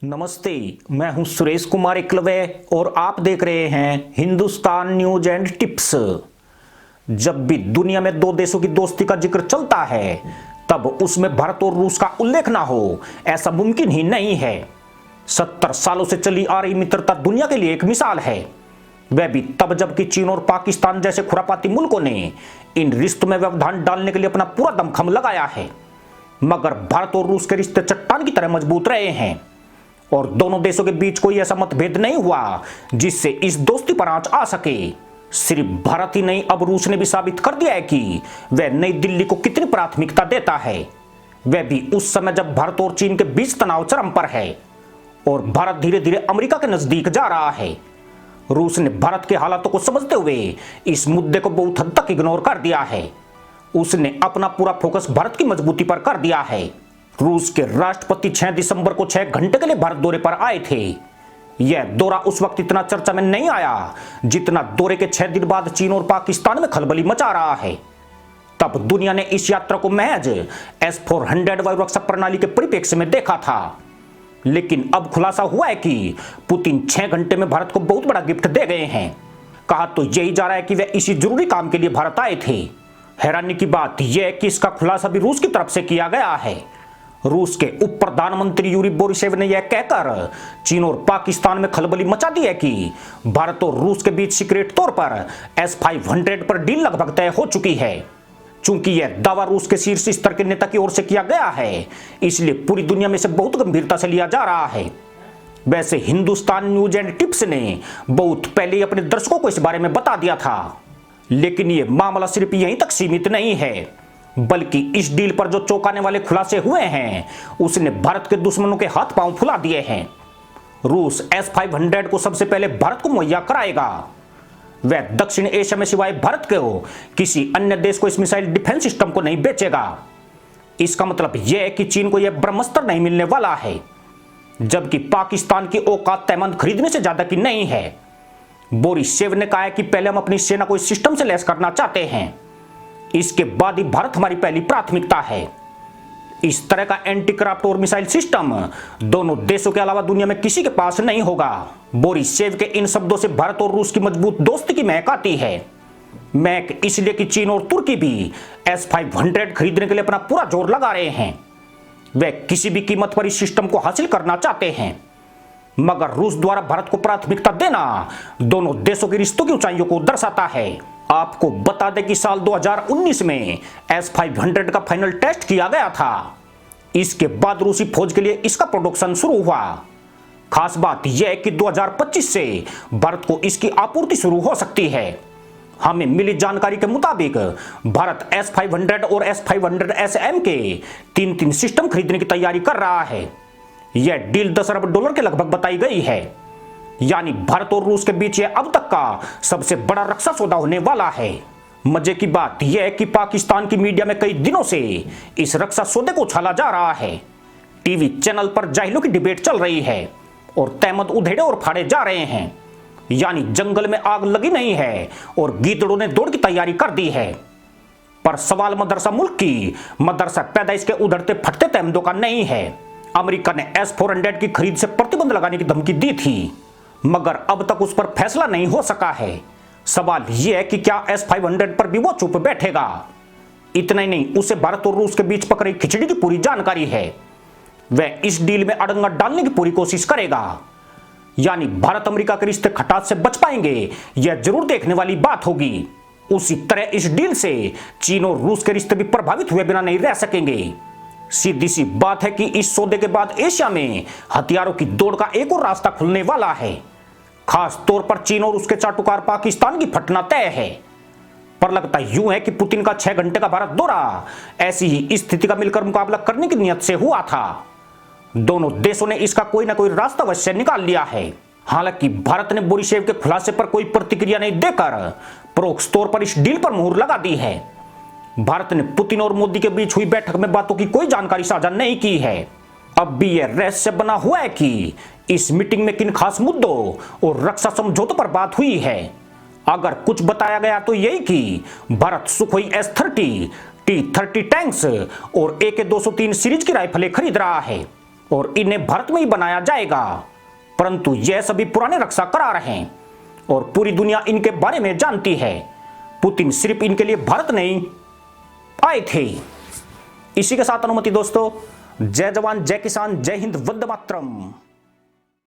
नमस्ते। मैं हूं सुरेश कुमार एकलवे और आप देख रहे हैं हिंदुस्तान न्यूज एंड टिप्स। जब भी दुनिया में दो देशों की दोस्ती का जिक्र चलता है तब उसमें भारत और रूस का उल्लेख ना हो ऐसा मुमकिन ही नहीं है। 70 सालों से चली आ रही मित्रता दुनिया के लिए एक मिसाल है, वह भी तब जबकि चीन और पाकिस्तान जैसे खुरापाती मुल्कों ने इन रिश्तों में व्यवधान डालने के लिए अपना पूरा दमखम लगाया है, मगर भारत और रूस के रिश्ते चट्टान की तरह मजबूत रहे हैं और दोनों देशों के बीच कोई ऐसा मतभेद नहीं हुआ जिससे इस दोस्ती पर आंच आ सके। सिर्फ भारत ही नहीं, अब रूस ने भी साबित कर दिया है कि वह नई दिल्ली को कितनी प्राथमिकता देता है, वह भी उस समय जब भारत और चीन के बीच तनाव चरम पर है और भारत धीरे धीरे अमेरिका के नजदीक जा रहा है। रूस ने भारत के हालातों को समझते हुए इस मुद्दे को बहुत हद तक इग्नोर कर दिया है। उसने अपना पूरा फोकस भारत की मजबूती पर कर दिया है। रूस के राष्ट्रपति 6 दिसंबर को 6 घंटे के लिए भारत दौरे पर आए थे। यह दौरा उस वक्त इतना चर्चा में नहीं आया जितना दौरे के 6 दिन बाद चीन और पाकिस्तान में खलबली मचा रहा है। तब दुनिया ने इस यात्रा को महज S-400 वायुरक्षा प्रणाली के परिप्रेक्ष्य में देखा था, लेकिन अब खुलासा हुआ है कि पुतिन 6 घंटे में भारत को बहुत बड़ा गिफ्ट दे गए हैं। कहा तो यही जा रहा है कि वे इसी जरूरी काम के लिए भारत आए थे। हैरानी की बात यह है कि इसका खुलासा भी रूस की तरफ से किया गया है। रूस के उप प्रधानमंत्री यूरी बोरिसेव ने यह कहकर चीन और पाकिस्तान में खलबली मचा दी है कि भारत और रूस के बीच सीक्रेट तौर पर S-500 पर डील लगभग तय हो चुकी है। चूंकि यह दावा रूस के शीर्ष स्तर के नेता की ओर से किया गया है, इसलिए पूरी दुनिया में इसे बहुत गंभीरता से लिया जा रहा है। वैसे हिंदुस्तान न्यूज एंड टिप्स ने बहुत पहले ही अपने दर्शकों को इस बारे में बता दिया था, लेकिन यह मामला सिर्फ यहीं तक सीमित नहीं है, बल्कि इस डील पर जो चौंकाने वाले खुलासे हुए हैं उसने भारत के दुश्मनों के हाथ पांव फुला दिए हैं। रूस S-500 को सबसे पहले भारत को मुहैया कराएगा। वह दक्षिण एशिया में सिवाय भारत के किसी अन्य देश को इस मिसाइल डिफेंस सिस्टम को नहीं बेचेगा। इसका मतलब यह है कि चीन को यह ब्रह्मास्त्र नहीं मिलने वाला है, जबकि पाकिस्तान की औकात तैमंद खरीदने से ज्यादा की नहीं है। बोरिसेव ने कहा है कि पहले हम अपनी सेना को इस सिस्टम से लैस करना चाहते हैं, इसके बाद ही भारत हमारी पहली प्राथमिकता है। इस तरह का एंटी क्राफ्ट और मिसाइल सिस्टम दोनों देशों के अलावा दुनिया में किसी के पास नहीं होगा। बोरिसेव के इन शब्दों से भारत और रूस की मजबूत दोस्ती की महक आती है। महक इसलिए कि चीन और तुर्की भी S-500 खरीदने के लिए अपना पूरा जोर लगा रहे हैं। वे किसी भी कीमत पर इस सिस्टम को हासिल करना चाहते हैं, मगर रूस द्वारा भारत को प्राथमिकता देना दोनों देशों के रिश्तों की ऊंचाइयों को दर्शाता है। आपको बता दें कि साल 2019 में S-500 का फाइनल टेस्ट किया गया था। इसके बाद रूसी फौज के लिए इसका प्रोडक्शन शुरू हुआ। खास बात यह है कि 2025 से भारत को इसकी आपूर्ति शुरू हो सकती है। हमें मिली जानकारी के मुताबिक भारत S-500 और S-500SM के 3 सिस्टम खरीदने की तैयारी कर रहा है। यह डील $10 अरब के लगभग बताई गई है, यानी भारत और रूस के बीच यह अब तक का सबसे बड़ा रक्षा सौदा होने वाला है। मजे की बात यह है कि पाकिस्तान की मीडिया में कई दिनों से इस रक्षा सौदे को उछाला जा रहा है। टीवी चैनल पर जाहिलों की डिबेट चल रही है और तहमत उधेड़े और फाड़े जा रहे हैं, यानी जंगल में आग लगी नहीं है और गीदड़ों ने दौड़ की तैयारी कर दी है। पर सवाल मदरसा मुल्क की मदरसा पैदाइश के उधड़ते फटते तहमदों का नहीं है। अमेरिका ने S-400 की खरीद से प्रतिबंध लगाने की धमकी दी थी, मगर अब तक उस पर फैसला नहीं हो सका है। सवाल यह है कि क्या S-500 पर भी वो चुप बैठेगा। इतना ही नहीं, उसे भारत और रूस के बीच पक रही खिचड़ी की पूरी जानकारी है। वह इस डील में अड़ंगा डालने की पूरी कोशिश करेगा, यानी भारत अमेरिका के रिश्ते खटास से बच पाएंगे, यह जरूर देखने वाली बात होगी। उसी तरह इस डील से चीन और रूस के रिश्ते भी प्रभावित हुए बिना नहीं रह सकेंगे। सीधी सी बात है कि इस सौदे के बाद एशिया में हथियारों की दौड़ का एक और रास्ता खुलने वाला है। खास तौर पर चीन और उसके चाटुकार पाकिस्तान की फटना तय है। पर लगता यूं है कि पुतिन का 6 घंटे का भारत दौरा ऐसी ही स्थिति का मिलकर मुकाबला करने की नियत से हुआ था। दोनों देशों ने इसका कोई ना कोई रास्ता अवश्य निकाल लिया है। हालांकि भारत ने बोरिसेव के खुलासे पर कोई प्रतिक्रिया नहीं देकर परोक्ष तौर पर इस डील पर मुहर लगा दी है। भारत ने पुतिन और मोदी के बीच हुई बैठक में बातों की कोई जानकारी साझा नहीं की है। अब भी यह रहस्य बना हुआ है कि इस मीटिंग में किन खास मुद्दों और रक्षा समझौतों पर बात हुई है। अगर कुछ बताया गया तो यही कि Bharat Sukhoi S-30, T-30 tanks और AK-203 सीरीज की राइफलें खरीद रहा है। और इन्हें भारत में ही बनाया जाएगा, परंतु यह सभी पुराने रक्षा करार हैं और पूरी दुनिया इनके बारे में जानती है। पुतिन सिर्फ इनके लिए भारत नहीं आए थे। इसी के साथ अनुमति दोस्तों, जय जवान जय किसान जय हिंद वंदे मातरम।